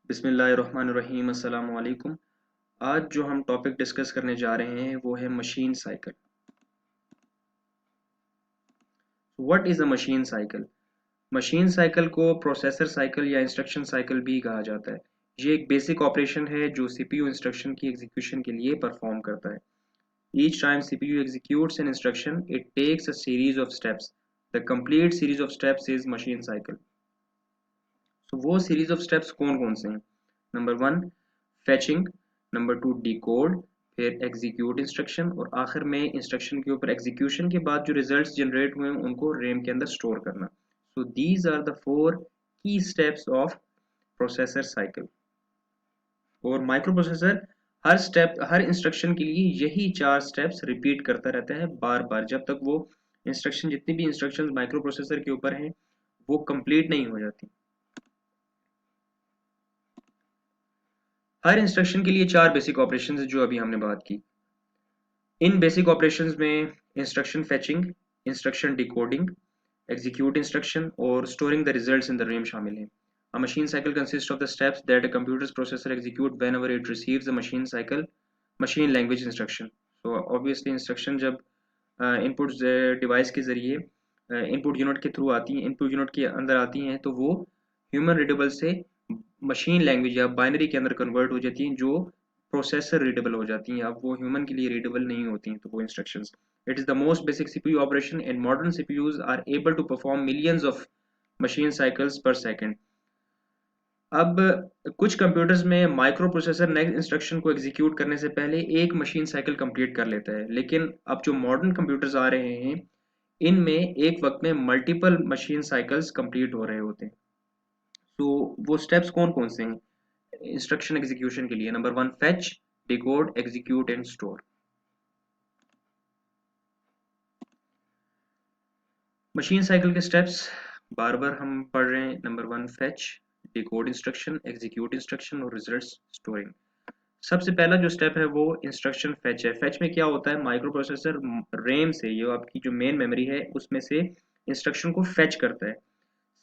बिस्मिल्लाहिर्रहमानिर्रहीम अस्सलाम वालेकुम। आज जो हम टॉपिक डिस्कस करने जा रहे हैं वो है machine cycle. What is a machine cycle? Machine cycle को प्रोसेसर साइकिल या इंस्ट्रक्शन साइकिल भी कहा जाता है। ये एक बेसिक ऑपरेशन है जो सीपीयू इंस्ट्रक्शन की एग्जीक्यूशन के लिए परफॉर्म करता है। Each time CPU executes an instruction it takes a series of steps. The complete series of steps is machine cycle. तो वो सीरीज ऑफ स्टेप्स कौन कौन से हैं? Number one, fetching. Number two, decode. फिर एग्जीक्यूट इंस्ट्रक्शन और आखिर में इंस्ट्रक्शन के ऊपर एग्जीक्यूशन के बाद जो रिजल्ट्स जनरेट हुए हैं उनको रैम के अंदर स्टोर करना। So these are the four key steps of processor cycle. और माइक्रो प्रोसेसर हर इंस्ट्रक्शन के लिए यही चार स्टेप्स रिपीट करता रहता है बार बार, जब तक वो इंस्ट्रक्शन, जितनी भी इंस्ट्रक्शंस माइक्रो प्रोसेसर के ऊपर हैं, वो कंप्लीट नहीं हो जाती। हर इंस्ट्रक्शन के लिए चार बेसिक ऑपरेशंस जो अभी हमने बात की। इन बेसिक ऑपरेशंस में instruction fetching, instruction decoding, execute instruction और storing the results in the RAM शामिल हैं। A machine cycle consists of the steps that a computer's processor execute whenever it receives a machine language instruction. So obviously instruction जब input device के ज़रिए input unit के through आती हैं, input unit के अंदर आती हैं, तो वो ह्यूमन रीडेबल से मशीन लैंग्वेज या बाइनरी के अंदर कन्वर्ट हो जाती हैं, जो प्रोसेसर रीडेबल हो जाती हैं। अब वो ह्यूमन के लिए रीडेबल नहीं होती हैं, तो वो instructions. It is the most basic CPU operation and modern CPUs are able to perform millions of machine cycles per second. अब कुछ कंप्यूटर्स में माइक्रो प्रोसेसर नेक्स्ट इंस्ट्रक्शन को एग्जीक्यूट करने से पहले एक मशीन साइकिल कंप्लीट कर लेता है, लेकिन अब जो मॉडर्न कंप्यूटर्स आ रहे हैं इनमें एक वक्त में मल्टीपल मशीन साइकिल्स कंप्लीट हो रहे होते हैं। तो वो स्टेप्स कौन कौन से हैं इंस्ट्रक्शन एग्जीक्यूशन के लिए? Number one, fetch, decode, execute and store. Machine cycle के स्टेप्स बार बार हम पढ़ रहे हैं। Number one, fetch, decode instruction, execute instruction और रिजल्ट्स स्टोरिंग। सबसे पहला जो स्टेप है वो इंस्ट्रक्शन फेच है। फेच में क्या होता है, माइक्रो प्रोसेसर रैम से, ये आपकी जो मेन मेमोरी है उसमें से इंस्ट्रक्शन को फेच करता है।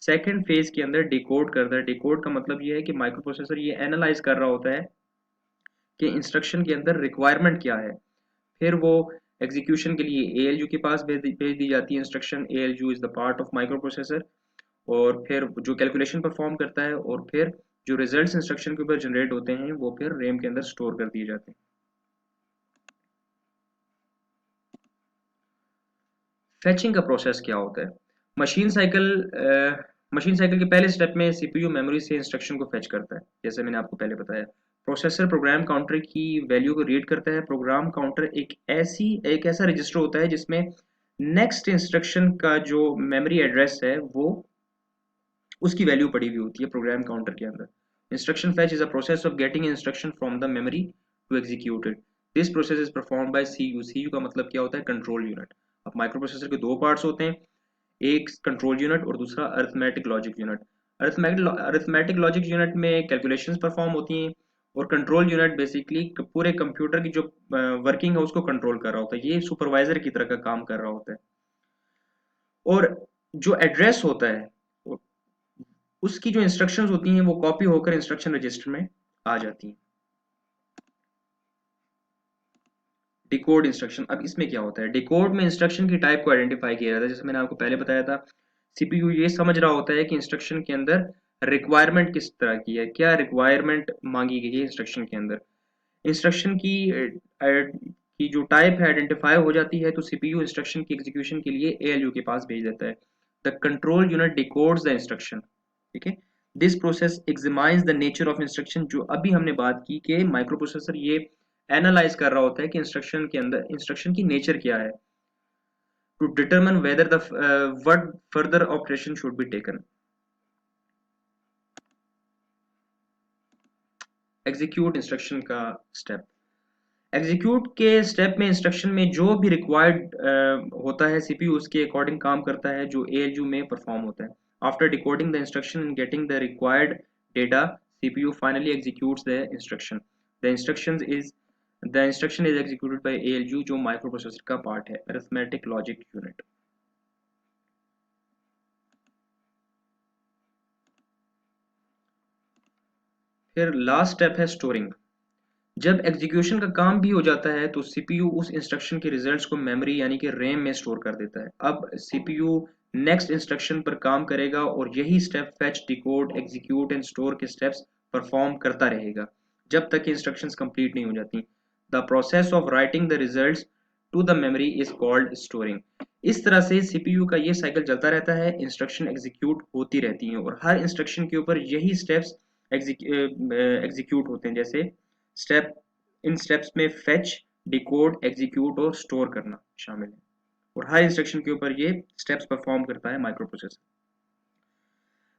सेकंड फेज के अंदर डिकोड करता है। डिकोड का मतलब ये है कि माइक्रो प्रोसेसर ये एनालाइज कर रहा होता है कि इंस्ट्रक्शन के अंदर रिक्वायरमेंट क्या है। फिर वो एग्जीक्यूशन के लिए एएलयू के पास भेज दी जाती है instruction. ALU is the part of micro processor, और फिर जो कैलकुलेशन परफॉर्म करता है, और फिर जो रिजल्ट्स इंस्ट्रक्शन के ऊपर जनरेट होते हैं वो फिर रैम के अंदर स्टोर कर दिए जाते हैं। फेचिंग का प्रोसेस क्या होता है? मशीन साइकिल मशीन साइकिल के पहले स्टेप में सीपीयू मेमोरी से इंस्ट्रक्शन को फेच करता है, जैसे मैंने आपको पहले बताया। प्रोसेसर प्रोग्राम काउंटर की वैल्यू को रीड करता है। प्रोग्राम काउंटर एक ऐसा रजिस्टर होता है जिसमें नेक्स्ट इंस्ट्रक्शन का जो मेमोरी एड्रेस है वो उसकी वैल्यू पड़ी हुई होती है प्रोग्राम काउंटर के अंदर। Instruction fetch is a process of getting instruction from the memory to execute it. This process is perform by CU. CU का मतलब क्या होता है? Control unit. अब माइक्रो प्रोसेसर के दो पार्ट्स होते हैं, एक कंट्रोल यूनिट और दूसरा arithmetic logic unit. Arithmetic logic unit में कैलकुलेशंस परफॉर्म होती हैं, और कंट्रोल यूनिट बेसिकली पूरे कंप्यूटर की जो वर्किंग है उसको कंट्रोल कर रहा होता है। ये सुपरवाइजर की तरह का काम कर रहा होता है। और जो एड्रेस होता है उसकी जो इंस्ट्रक्शंस होती हैं वो कॉपी होकर इंस्ट्रक्शन रजिस्टर में आ जाती हैं। डिकोड इंस्ट्रक्शन, अब इसमें क्या होता है? डिकोड में इंस्ट्रक्शन की टाइप को आइडेंटिफाई किया जाता है। जैसे मैंने आपको पहले बताया था, सीपीयू ये समझ रहा होता है कि इंस्ट्रक्शन के अंदर रिक्वायरमेंट किस तरह की है, क्या रिक्वायरमेंट मांगी गई है इंस्ट्रक्शन के अंदर। इंस्ट्रक्शन की जो टाइप है आइडेंटिफाई हो जाती है, तो सीपीयू इंस्ट्रक्शन की एग्जीक्यूशन के लिए एएलयू के पास भेज देता है। The control unit decodes the instruction. ठीक है। This process examines the nature of instruction, जो अभी हमने बात की कि माइक्रो प्रोसेसर ये एनालाइज कर रहा होता है कि इंस्ट्रक्शन के अंदर इंस्ट्रक्शन की नेचर क्या है, to determine whether the what further operation should be taken. Execute instruction का स्टेप। एग्जीक्यूट के स्टेप में इंस्ट्रक्शन में जो भी रिक्वायर्ड होता है सीपीयू उसके अकॉर्डिंग काम करता है, जो एएलयू में परफॉर्म होता है। After decoding the instruction and getting the required data, CPU finally executes the instruction. The instruction is the instruction is executed by ALU, जो माइक्रो प्रोसेसर का पार्ट है, अरिथमेटिक लॉजिक यूनिट। फिर last step है storing. जब execution का काम भी हो जाता है तो सीपीयू उस इंस्ट्रक्शन के रिजल्ट्स को मेमोरी यानी कि रैम में स्टोर कर देता है। अब सीपीयू नेक्स्ट इंस्ट्रक्शन पर काम करेगा और यही step fetch, decode, execute and store के स्टेप्स परफॉर्म करता रहेगा जब तक इंस्ट्रक्शंस कंप्लीट नहीं हो जाती। The process of writing the results to the memory is called storing. इस तरह से सीपीयू का ये साइकिल चलता रहता है, इंस्ट्रक्शन एग्जीक्यूट होती रहती हैं और हर इंस्ट्रक्शन के ऊपर यही स्टेप्स एग्जीक्यूट होते हैं। जैसे स्टेप इन स्टेप्स में फेच, डिकोड, एग्जीक्यूट और स्टोर करना शामिल है और हर इंस्ट्रक्शन के ऊपर ये स्टेप्स परफॉर्म करता है microprocessor.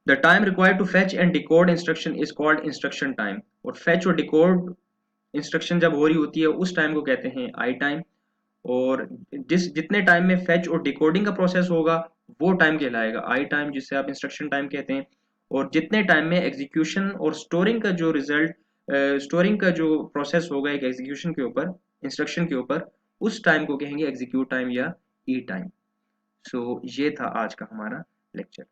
The time required to fetch and decode instruction is called instruction time. और फेच और डिकोड इंस्ट्रक्शन जब हो रही होती है उस टाइम को कहते हैं आई टाइम। और जितने टाइम में फेच और डिकोडिंग का प्रोसेस होगा वो टाइम कहलाएगा आई टाइम, जिससे आप इंस्ट्रक्शन टाइम कहते हैं। और जितने टाइम में एग्जीक्यूशन और स्टोरिंग का जो रिजल्ट स्टोरिंग का जो प्रोसेस होगा एक एग्जीक्यूशन के ऊपर, इंस्ट्रक्शन के ऊपर, उस टाइम को कहेंगे एग्जीक्यूट टाइम या ई टाइम। सो ये था आज का हमारा लेक्चर।